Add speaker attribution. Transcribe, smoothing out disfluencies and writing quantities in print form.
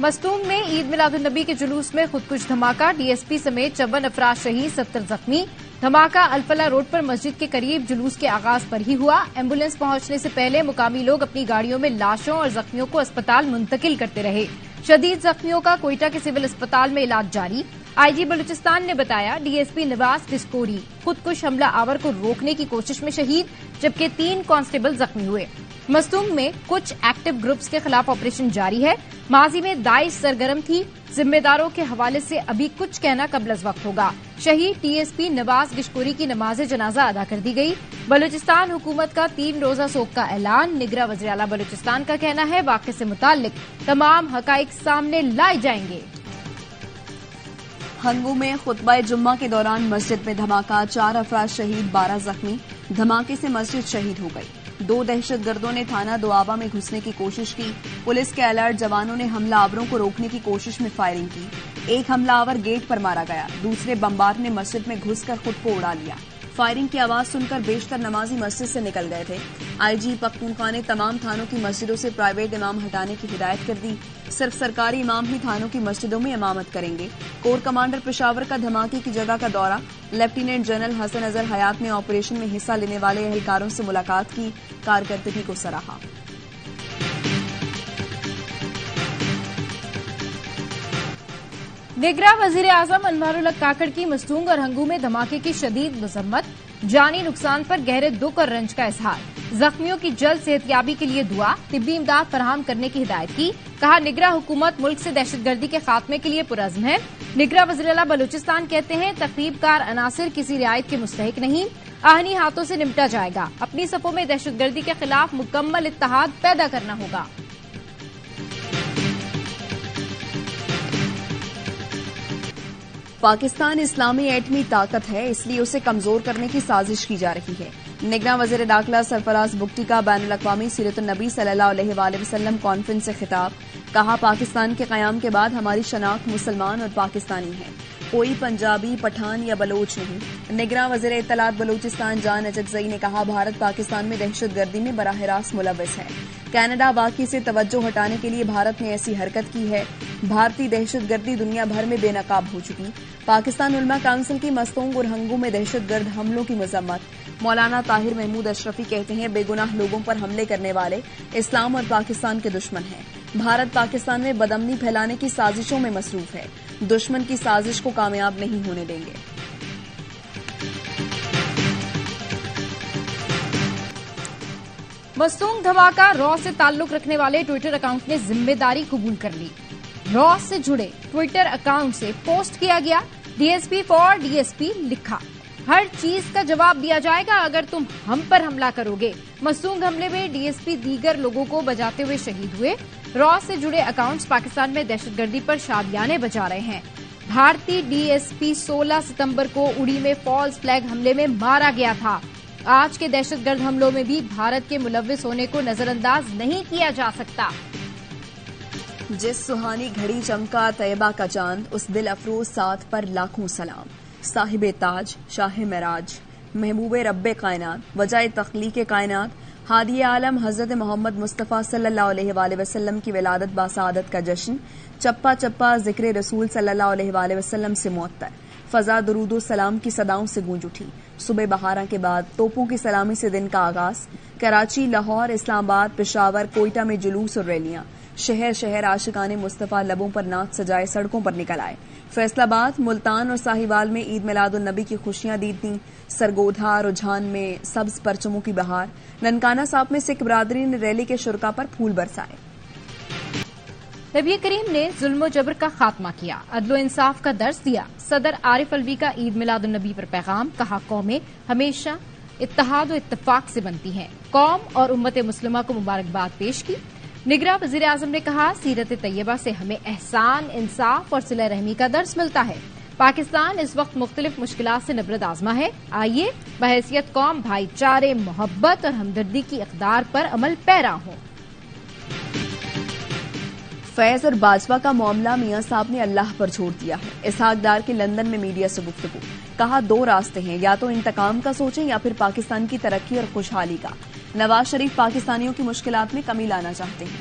Speaker 1: مستونگ میں عید میلاد النبی کے جلوس میں خودکش دھماکہ، ڈی ایس پی سمیت 54 افراد شہید، 70 زخمی۔ دھماکہ الفلاح روڈ پر مسجد کے قریب جلوس کے آغاز پر ہی ہوا۔ ایمبولینس پہنچنے سے پہلے مقامی لوگ اپنی گاڑیوں میں لاشوں اور زخمیوں کو اسپتال منتقل کرتے رہے۔ شدید زخمیوں کا کوئٹہ کے سول اسپتال میں علاج جاری۔ آئی جی بلوچستان نے بتایا ڈی ایس پی نواز کسکوری خودکش حملہ آور کو روکنے کی کوشش میں شہید، جبکہ 3 کانسٹیبل زخمی ہوئے۔ مستونگ میں کچھ ایکٹیو گروپس کے خلاف آپریشن جاری ہے۔ ماضی میں داعش سرگرم تھی، ذمہ داروں کے حوالے سے ابھی کچھ کہنا قبل از وقت ہوگا۔ شہید ٹی ایس پی نواز کشکوری کی نماز جنازہ ادا کر دی گئی۔ بلوچستان حکومت کا 3 روزہ سوگ کا اعلان۔ نگراں وزیر اعلیٰ بلوچستان کا کہنا ہے واقعے سے متعلق تمام حقائق سامنے لائے جائیں گے۔
Speaker 2: ہنگو میں خطبہ جمعہ کے دوران مسجد میں دھماکہ، 4 افراد شہید، 12 زخمی۔ دھماکے سے مسجد شہید ہو گئی۔ 2 دہشت گردوں نے تھانہ دوآبا میں گھسنے کی کوشش کی۔ پولیس کے الرٹ جوانوں نے حملہ آوروں کو روکنے کی کوشش میں فائرنگ کی۔ ایک حملہ آور گیٹ پر مارا گیا، دوسرے بمبار نے مسجد میں گھس کر خود کو اڑا لیا۔ فائرنگ کی آواز سن کر بیشتر نمازی مسجد سے نکل گئے تھے۔ آئی جی پختونخوا نے تمام تھانوں کی مسجدوں سے پرائیویٹ امام ہٹانے کی ہدایت کر دی۔ صرف سرکاری امام ہی تھانوں کی مسجدوں میں امامت کریں گے۔ کور کمانڈر پشاور کا دھماکے کی جگہ کا دورہ۔ لیفٹیننٹ جنرل حسن اظہر حیات نے آپریشن میں حصہ لینے والے اہلکاروں سے ملاقات کی، کارکردگی کو سراہا۔
Speaker 1: نگراں وزیر اعظم انوار الحق کاکڑ کی مستونگ اور ہنگو میں دھماکے کی شدید مذمت، جانی نقصان پر گہرے دکھ اور رنج کا اظہار، زخمیوں کی جلد صحتیابی کے لیے دعا، طبی امداد فراہم کرنے کی ہدایت کی۔ کہا نگراں حکومت ملک سے دہشت گردی کے خاتمے کے لیے پرعزم ہے۔ نگراں وزیر اعلیٰ بلوچستان کہتے ہیں تخریب کار عناصر کسی رعایت کے مستحق نہیں، آہنی ہاتھوں سے نمٹا جائے گا۔ اپنی صفوں میں دہشت گردی کے خلاف مکمل اتحاد پیدا کرنا ہوگا۔
Speaker 2: پاکستان اسلامی ایٹمی طاقت ہے، اس لیے اسے کمزور کرنے کی سازش کی جا رہی ہے۔ نگراں وزیر داخلہ سرفراز بگٹی کا بین الاقوامی سیرت النبی صلی اللہ علیہ وآلہ وسلم کانفرنس سے خطاب۔ کہا پاکستان کے قیام کے بعد ہماری شناخت مسلمان اور پاکستانی ہے، کوئی پنجابی، پٹھان یا بلوچ نہیں۔ نگراں وزیر اطلاعات بلوچستان جان اچکزئی نے کہا بھارت پاکستان میں دہشت گردی میں براہ راست ملوث ہے۔ کینیڈا واقعے سے توجہ ہٹانے کے لیے بھارت نے ایسی حرکت کی ہے۔ بھارتی دہشت گردی دنیا بھر میں بے نقاب ہو چکی۔ پاکستان علماء کونسل کی مستونگ اور ہنگو میں دہشت گرد حملوں کی مذمت۔ مولانا طاہر محمود اشرفی کہتے ہیں بے گناہ لوگوں پر حملے کرنے والے اسلام اور پاکستان کے دشمن ہیں۔ بھارت پاکستان میں بدامنی پھیلانے کی سازشوں میں مصروف ہے، دشمن کی سازش کو کامیاب نہیں ہونے دیں گے۔
Speaker 1: مستونگ دھماکہ، را سے تعلق رکھنے والے ٹویٹر اکاؤنٹ نے ذمہ داری قبول کر لی۔ را سے جڑے ٹویٹر اکاؤنٹ سے پوسٹ کیا گیا، D S P for D S P لکھا، ہر چیز کا جواب دیا جائے گا اگر تم ہم پر حملہ کرو گے۔ مستونگ حملے میں ڈی ایس پی دیگر لوگوں کو بجاتے ہوئے شہید ہوئے۔ را سے جڑے اکاؤنٹس پاکستان میں دہشت گردی پر شادیانے بجا رہے ہیں۔ بھارتی ڈی ایس پی 16 ستمبر کو اڑی میں فالس فلیگ حملے میں مارا گیا تھا۔ آج کے دہشت گرد حملوں میں بھی بھارت کے ملوث ہونے کو نظر انداز نہیں کیا جا سکتا۔
Speaker 2: جس سہانی گھڑی چمکا طیبہ کا چاند، اس دل افروز ساتھ پر لاکھوں سلام۔ صاحب تاج، شاہ معراج، محبوب رب کائنات، وجہ تخلیق کائنات، ہادی عالم حضرت محمد مصطفیٰ صلی اللہ علیہ وآلہ وسلم کی ولادت باسعادت کا جشن، چپا چپا ذکر رسول صلی اللہ علیہ وآلہ وسلم سے معطر، فضا درود و سلام کی صداؤں سے گونج اٹھی۔ صبح بہاراں کے بعد توپوں کی سلامی سے دن کا آغاز، کراچی، لاہور، اسلام آباد، پشاور، کوئٹہ میں جلوس اور ریلیاں، شہر شہر عاشقان مصطفیٰ لبوں پر نعت سجائے سڑکوں پر نکل آئے۔ فیصل آباد، ملتان اور ساہیوال میں عید میلاد النبی کی خوشیاں دیدیں۔ سرگودھا، رجحان میں سبز پرچموں کی بہار۔ ننکانہ صاحب میں سکھ برادری نے ریلی کے شرکا پر پھول برسائے۔
Speaker 1: نبی کریم نے ظلم و جبر کا خاتمہ کیا، عدل و انصاف کا درس دیا۔ صدر عارف الوی کا عید میلاد النبی پر پیغام، کہا قومیں ہمیشہ اتحاد و اتفاق سے بنتی ہیں۔ قوم اور امت مسلمہ کو مبارکباد پیش کی۔ نگراں وزیر اعظم نے کہا سیرت طیبہ سے ہمیں احسان، انصاف اور صلہ رحمی کا درس ملتا ہے۔ پاکستان اس وقت مختلف مشکلات سے نبرد آزما ہے، آئیے بحیثیت قوم بھائی چارے، محبت اور ہمدردی کی اقدار پر عمل پیرا ہوں۔
Speaker 2: فیض اور باجوہ کا معاملہ میاں صاحب نے اللہ پر چھوڑ دیا ہے۔ اسحاق ڈار کی لندن میں میڈیا سے گفتگو، کہا 2 راستے ہیں، یا تو انتقام کا سوچیں یا پھر پاکستان کی ترقی اور خوشحالی کا۔ نواز شریف پاکستانیوں کی مشکلات میں کمی لانا چاہتے ہیں۔